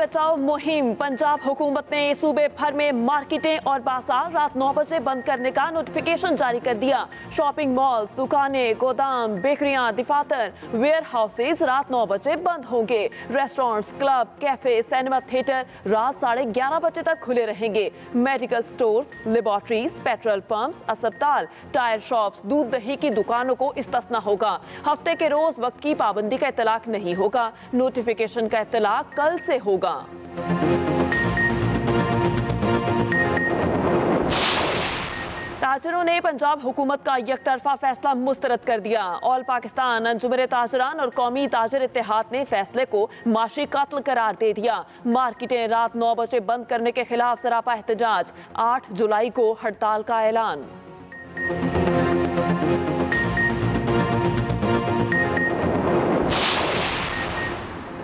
बचाओ मुहिम। पंजाब हुकूमत ने सूबे भर में मार्केटें और बाजार रात 9 बजे बंद करने का नोटिफिकेशन जारी कर दिया। शॉपिंग मॉल्स, दुकानें, गोदाम, बेकरियां, दफातर, वेयर हाउसेज रात 9 बजे बंद होंगे। Restaurants, club, cafe, cinema theatre रात 11:30 बजे तक खुले रहेंगे। Medical stores, laboratories, petrol pumps, अस्पताल, टायर शॉप्स, दूध दही की दुकानों को इस्तिस्ना होगा। हफ्ते के रोज वक्त की पाबंदी का इतलाक नहीं होगा। नोटिफिकेशन का इतलाक कल से होगा। ताजरों ने पंजाब हुकूमत का एकतरफा फैसला मुस्तरद कर दिया। ऑल पाकिस्तान अंजुमन ताजरान और कौमी ताजर इत्तेहाद ने फैसले को माशी कत्ल करार दे दिया। मार्केटें रात 9 बजे बंद करने के खिलाफ सरापा एहतजाज। 8 जुलाई को हड़ताल का ऐलान।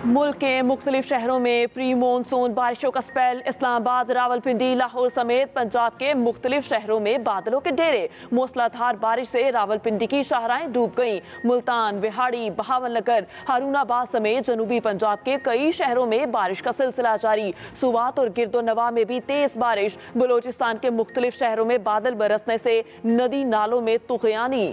मुल्क के मुख्तलिफ शहरों में प्री मानसून बारिशों का स्पेल। इस्लामाबाद, रावलपिंडी, लाहौर समेत पंजाब के मुख्तलिफ शहरों में बादलों के डेरे। मूसलाधार बारिश से रावलपिंडी की शाहराएं डूब गईं। मुल्तान, बिहाड़ी, बहावलनगर, हारूनाबाद समेत जनूबी पंजाब के कई शहरों में बारिश का सिलसिला जारी। सूबात और गिरदोनवा में भी तेज बारिश। बलोचिस्तान के मुख्तलिफ शहरों में बादल बरसने से नदी नालों में तुग़यानी।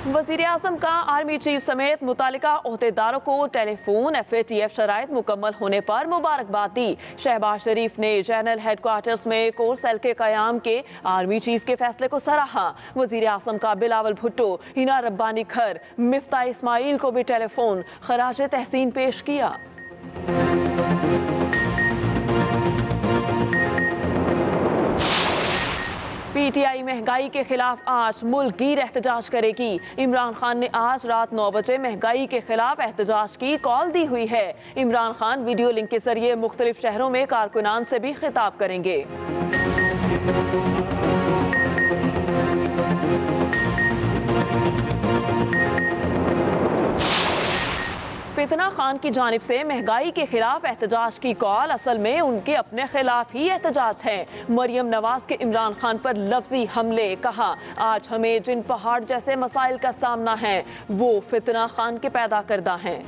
वज़ीर आज़म का आर्मी चीफ समेत मुतालिका ओहदेदारों को टेलीफोन FATF शराइत मुकम्मल होने पर मुबारकबाद दी। शहबाज शरीफ ने जनरल हेडक्वार्टर्स में कोर सेल के क़याम के आर्मी चीफ के फैसले को सराहा। वज़ीर आज़म का बिलावल भुट्टो, हिना रब्बानी खर, मिफ्ता इस्माइल को भी टेलीफोन खराज तहसीन पेश किया। PTI महंगाई के खिलाफ आज मुल्क गिर एहतजाज करेगी। इमरान खान ने आज रात 9 बजे महंगाई के खिलाफ एहतजाज की कॉल दी हुई है। इमरान खान वीडियो लिंक के जरिए मुख्तलिफ शहरों में कारकुनान से भी खिताब करेंगे। फितना खान की जानिब से महंगाई के खिलाफ एहतजाज की कॉल असल में उनके अपने खिलाफ ही एहतजाज है। मरियम नवाज के इमरान खान पर लफ्जी हमले। कहा, आज हमें जिन पहाड़ जैसे मसाइल का सामना है वो फितना खान के पैदा करदा हैं।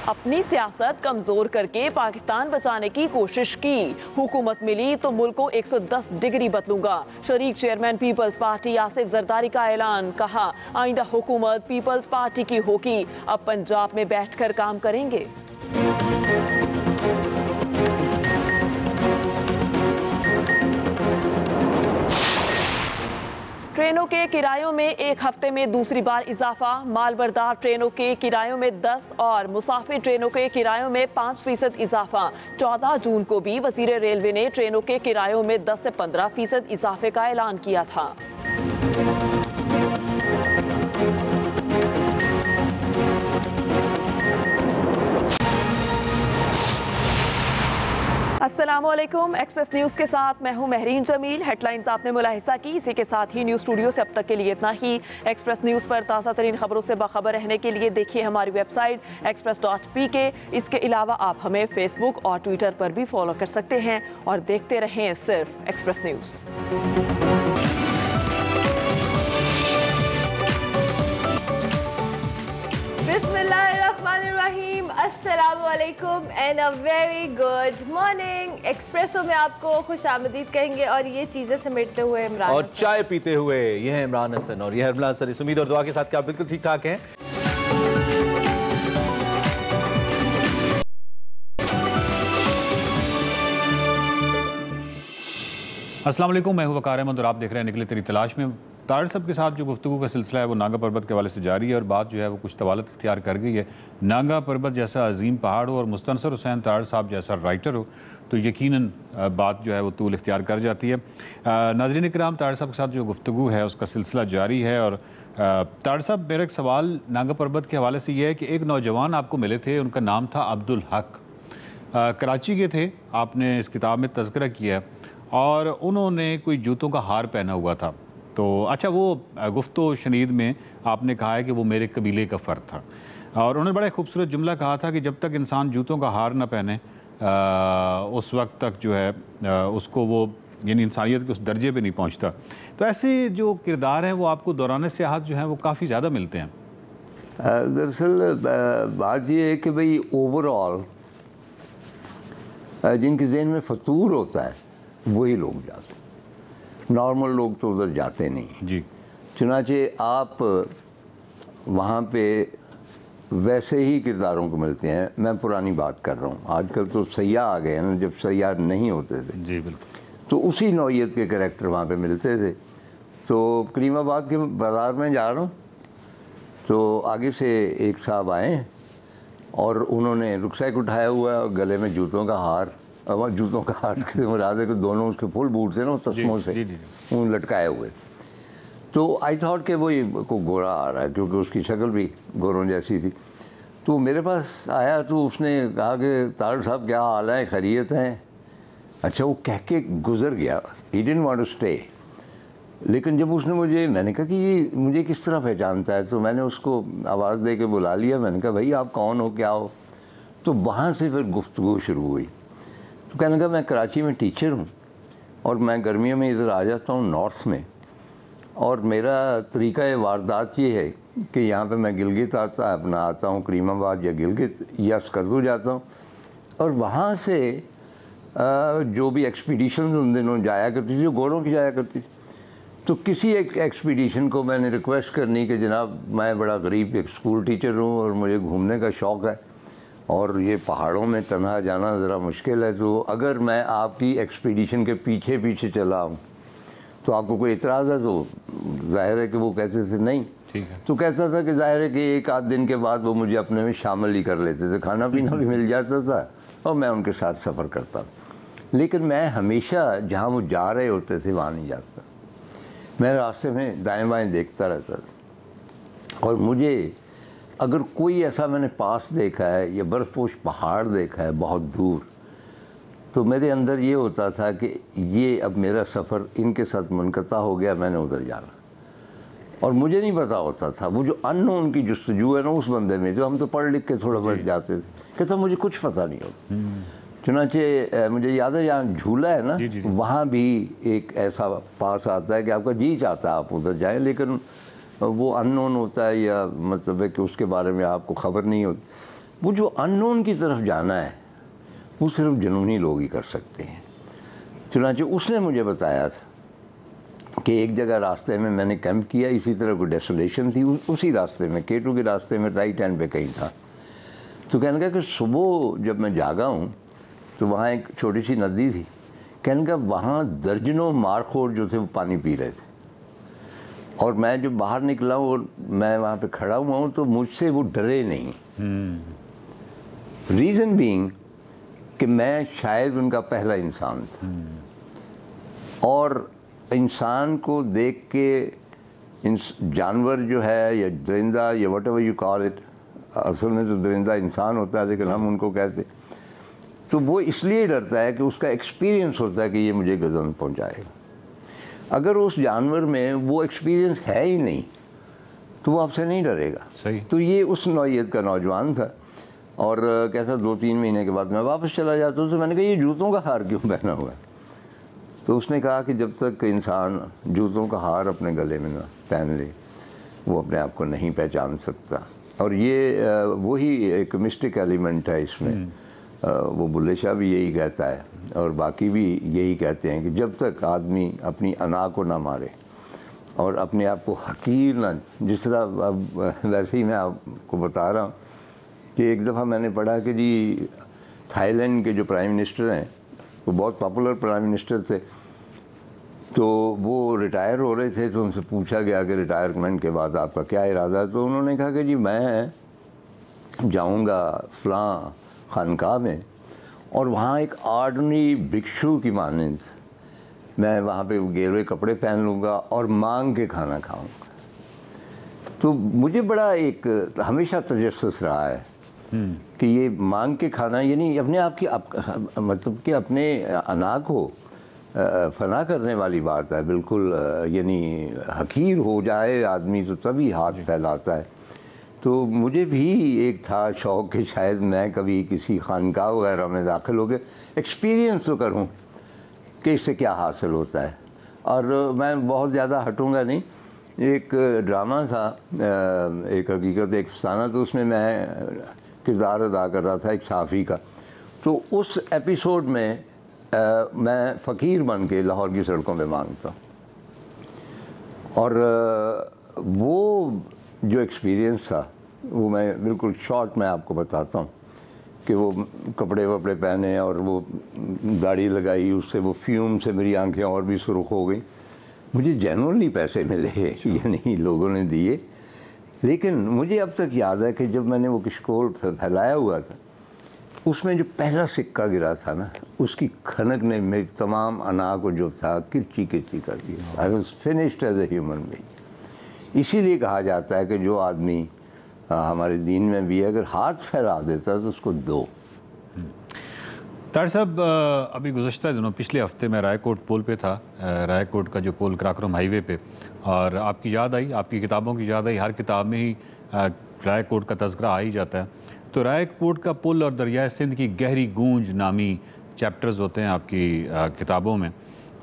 अपनी सियासत कमजोर करके पाकिस्तान बचाने की कोशिश की। हुकूमत मिली तो मुल्क को 110 डिग्री बदलूंगा। शरीक चेयरमैन पीपल्स पार्टी आसिफ जरदारी का ऐलान। कहा, आइंदा हुकूमत पीपल्स पार्टी की होगी। अब पंजाब में बैठकर काम करेंगे। ट्रेनों के किरायों में एक हफ्ते में दूसरी बार इजाफा। मालबरदार ट्रेनों के किरायों में 10 और मुसाफिर ट्रेनों के किरायों में 5% इजाफा। 14 जून को भी वजीर रेलवे ने ट्रेनों के किरायों में 10 से 15% इजाफे का ऐलान किया था। अस्सलामुअलैकुम। एक्सप्रेस न्यूज़ के साथ मैं हूं महरीन जमील। हेडलाइंस आपने मुलाहिजा की। इसी के साथ ही न्यूज़ स्टूडियो से अब तक के लिए इतना ही। एक्सप्रेस न्यूज़ पर ताज़ा तरीन खबरों से बाखबर रहने के लिए देखिए हमारी वेबसाइट express.pk। इसके अलावा आप हमें फेसबुक और ट्विटर पर भी फॉलो कर सकते हैं और देखते रहें सिर्फ एक्सप्रेस न्यूज़। बिस्मिल्लाहिर्रहमानिर्रहीम, अस्सलामुअलैकुम and a very good morning. Espresso में आपको खुशामदीद कहेंगे और ये चीज़ें समेटते हुए इमरान और चाय पीते हुए ये है इमरान हसन और ये है इमरान हसन। इस उम्मीद और दुआ के साथ कि आप बिल्कुल ठीक ठाक हैं। अस्सलाम वालेकुम, मैं हूं वकार अहमद और आप देख रहे हैं निकले तेरी तलाश में। तारड़ साहब के साथ जो गुफ्तगू का सिलसिला है वो नागा पर्वत के हवाले से जारी है और बात जो है वो कुछ तवालत इख्तियार कर गई है। नागा पर्वत जैसा अजीम पहाड़ हो और मुस्तनसर हुसैन तारड़ साहब जैसा राइटर हो तो यकीनन बात जो है वो तूल इख्तियार कर जाती है। नाज़रीन किराम, तारड़ साहब के साथ जो गुफ्तगू है उसका सिलसिला जारी है। और तारड़ साहब, मेरा एक सवाल नागा पर्वत के हवाले से ये है कि एक नौजवान आपको मिले थे, उनका नाम था अब्दुल हक, कराची के थे, आपने इस किताब में तज़किरा किया और उन्होंने कोई जूतों का हार पहना हुआ था। तो अच्छा, वो गुफ्तो शनीद में आपने कहा है कि वो मेरे कबीले का फ़र्द था और उन्होंने बड़ा खूबसूरत जुमला कहा था कि जब तक इंसान जूतों का हार ना पहने उस वक्त तक जो है उसको वो यानी इंसानियत के उस दर्जे पे नहीं पहुंचता। तो ऐसे जो किरदार हैं वो आपको दौरान सियाहत जो हैं वो काफ़ी ज़्यादा मिलते हैं। दरअसल बात ये है कि भाई ओवरऑल जिनके जहन में फतूर होता है वही लोग जाते हैं, नॉर्मल लोग तो उधर जाते नहीं जी। चुनाचे आप वहाँ पे वैसे ही किरदारों को मिलते हैं। मैं पुरानी बात कर रहा हूँ, आजकल तो सयाह आ गए हैं ना, जब सयाह नहीं होते थे जी बिल्कुल, तो उसी नौइयत के कैरेक्टर वहाँ पे मिलते थे। तो करीमाबाद के बाज़ार में जा रहा हूँ तो आगे से एक साहब आए और उन्होंने रुकसैक उठाया हुआ है और गले में जूतों का हार, अब जूतों का हार के मुराद है कि दोनों उसके फुल बूट थे ना तस्मों से उन लटकाए हुए। तो आई थॉट कि वो को गोरा आ रहा है क्योंकि उसकी शक्ल भी गोरों जैसी थी। तो मेरे पास आया तो उसने कहा कि तारड़ साहब क्या हाल है, खैरियत हैं? अच्छा, वो कह के गुजर गया। He didn't want to stay. लेकिन जब उसने मैंने कहा कि ये मुझे किस तरह पहचानता है, तो मैंने उसको आवाज़ दे के बुला लिया। मैंने कहा भाई आप कौन हो, क्या हो? तो वहाँ से फिर गुफ्तगू शुरू हुई। तो कहने लगा मैं कराची में टीचर हूँ और मैं गर्मियों में इधर आ जाता हूँ नॉर्थ में, और मेरा तरीक़ा वारदात ये है कि यहाँ पे मैं गिलगित आता हूँ, करीमाबाद या गिलगित या स्कर्दू जाता हूँ, और वहाँ से जो भी एक्सपीडिशन उन दिनों जाया करती थी, जो गोरों की जाया करती थी, तो किसी एक एक्सपीडिशन को मैंने रिक्वेस्ट करनी कि जनाब मैं बड़ा गरीब एक स्कूल टीचर हूँ और मुझे घूमने का शौक़ है और ये पहाड़ों में तन्हा जाना ज़रा मुश्किल है, तो अगर मैं आपकी एक्सपीडिशन के पीछे पीछे चला हूँ तो आपको कोई इतराज़ है? तो जाहिर है कि वो कहते थे नहीं। ठीक है। तो कहता था कि जाहिर है कि एक आध दिन के बाद वो मुझे अपने में शामिल ही कर लेते थे, खाना पीना भी मिल जाता था और मैं उनके साथ सफ़र करता। लेकिन मैं हमेशा जहाँ वो जा रहे होते थे वहाँ नहीं जाता। मैं रास्ते में दाएं बाएं देखता रहता था, और मुझे अगर कोई ऐसा मैंने पास देखा है या बर्फपोश पहाड़ देखा है बहुत दूर, तो मेरे अंदर ये होता था कि ये अब मेरा सफ़र इनके साथ मुनक़ता हो गया, मैंने उधर जाना। और मुझे नहीं पता होता था, वो जो अननोन की जुस्तजू है ना उस बंदे में, जो हम तो पढ़ लिख के थोड़ा बहुत जाते थे, कहता मुझे कुछ पता नहीं होता। चुनाचे मुझे याद है जहाँ झूला है ना, वहाँ भी एक ऐसा पास आता है कि आपका जी चाहता है आप उधर जाएं, लेकिन वो अननोन होता है, या मतलब है कि उसके बारे में आपको ख़बर नहीं होती। वो जो अननोन की तरफ जाना है वो सिर्फ जुनूनी लोग ही कर सकते हैं। चुनाचे उसने मुझे बताया था कि एक जगह रास्ते में मैंने कैंप किया, इसी तरह कोई डेस्टिनेशन थी उसी रास्ते में, K2 के रास्ते में राइट हैंड पे कहीं था। तो कहने लगा कि सुबह जब मैं जागा हूँ तो वहाँ एक छोटी सी नदी थी, कहने लगा वहाँ दर्जनों मारखोर जो थे वो पानी पी रहे थे, और मैं जब बाहर निकला हूँ और मैं वहाँ पे खड़ा हुआ हूँ तो मुझसे वो डरे नहीं। रीज़न बीइंग कि मैं शायद उनका पहला इंसान था, और इंसान को देख के जानवर जो है या दरिंदा या what ever you call it, असल में तो दरिंदा इंसान होता है लेकिन हम उनको कहते, तो वो इसलिए डरता है कि उसका एक्सपीरियंस होता है कि ये मुझे गज़न पहुंचाएगा। अगर उस जानवर में वो एक्सपीरियंस है ही नहीं तो वो आपसे नहीं डरेगा। सही। तो ये उस नौइयत का नौजवान था, और कहता 2-3 महीने के बाद मैं वापस चला जाता हूँ। तो मैंने कहा ये जूतों का हार क्यों पहना हुआ है? तो उसने कहा कि जब तक इंसान जूतों का हार अपने गले में ना पहन ले वो अपने आप को नहीं पहचान सकता। और ये वही एक मिस्टिक एलिमेंट है इसमें। वो बुल्ले शाह भी यही कहता है और बाकी भी यही कहते हैं कि जब तक आदमी अपनी अना को ना मारे और अपने आप को हकीर ना, जिस तरह अब वैसे ही मैं आपको बता रहा हूँ कि एक दफ़ा मैंने पढ़ा कि जी थाईलैंड के जो प्राइम मिनिस्टर हैं वो बहुत पॉपुलर प्राइम मिनिस्टर थे, तो वो रिटायर हो रहे थे, तो उनसे पूछा गया कि रिटायरमेंट के बाद आपका क्या इरादा है? तो उन्होंने कहा कि जी मैं जाऊंगा फ़लाँ खानकाह में और वहाँ एक आर्डनरी भिक्षु की मानंद मैं वहाँ पे गेरुए कपड़े पहन लूँगा और मांग के खाना खाऊँगा। तो मुझे बड़ा एक हमेशा तजस्सुस रहा है कि ये मांग के खाना यानी अपने आप की मतलब कि अपने अना को फना करने वाली बात है बिल्कुल। यानी हकीर हो जाए आदमी तो तभी हाथ फैलाता है। तो मुझे भी एक था शौक़ कि शायद मैं कभी किसी खानकाह वगैरह में दाखिल होकर एक्सपीरियंस तो करूं कि इससे क्या हासिल होता है। और मैं बहुत ज़्यादा हटूँगा नहीं, एक ड्रामा था एक हकीकत एक फसाना, तो उसमें मैं किरदार अदा कर रहा था एक साफ़ी का। तो उस एपिसोड में मैं फ़कीर बन के लाहौर की सड़कों पे मांगता, और वो जो एक्सपीरियंस था वो मैं बिल्कुल शॉर्ट में आपको बताता हूँ कि वो कपड़े वपड़े पहने और वो दाढ़ी लगाई, उससे वो फ्यूम से मेरी आंखें और भी सुर्ख हो गई। मुझे जेन्युइनली पैसे मिले, ये नहीं लोगों ने दिए, लेकिन मुझे अब तक याद है कि जब मैंने वो किशकोल फैलाया हुआ था, उसमें जो पहला सिक्का गिरा था ना, उसकी खनक ने मेरी तमाम अना को जो था किरची किरची कर दिया। I was finished as a human being. इसीलिए कहा जाता है कि जो आदमी हमारे दीन में भी अगर हाथ फैला देता है तो उसको दो। तार साहब, अभी गुज़श्ता दिनों पिछले हफ्ते मैं रायकोट पुल पे था, रायकोट का जो पुल कराक्रम हाईवे पे, और आपकी याद आई, आपकी किताबों की याद आई। हर किताब में ही रायकोट का तज़किरा आ ही जाता है। तो रायकोट का पुल और दरियाए सिंध की गहरी गूंज नामी चैप्टर्स होते हैं आपकी किताबों में।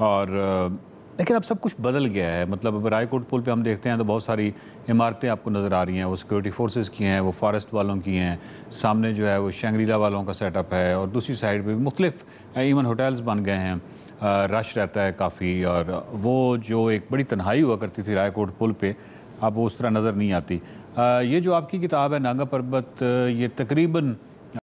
और लेकिन अब सब कुछ बदल गया है। मतलब अब रायकोट पुल पे हम देखते हैं तो बहुत सारी इमारतें आपको नज़र आ रही हैं, वो सिक्योरिटी फोर्सेस की हैं, वो फॉरेस्ट वालों की हैं, सामने जो है वो शंग्रीला वालों का सेटअप है, और दूसरी साइड पे मुख्तलिफ इवन होटल्स बन गए हैं, रश रहता है काफ़ी। और वो जो एक बड़ी तन्हाई हुआ करती थी रायकोट पुल पे, अब वो उस तरह नज़र नहीं आती। ये जो आपकी किताब है नागा पर्बत, ये तकरीबन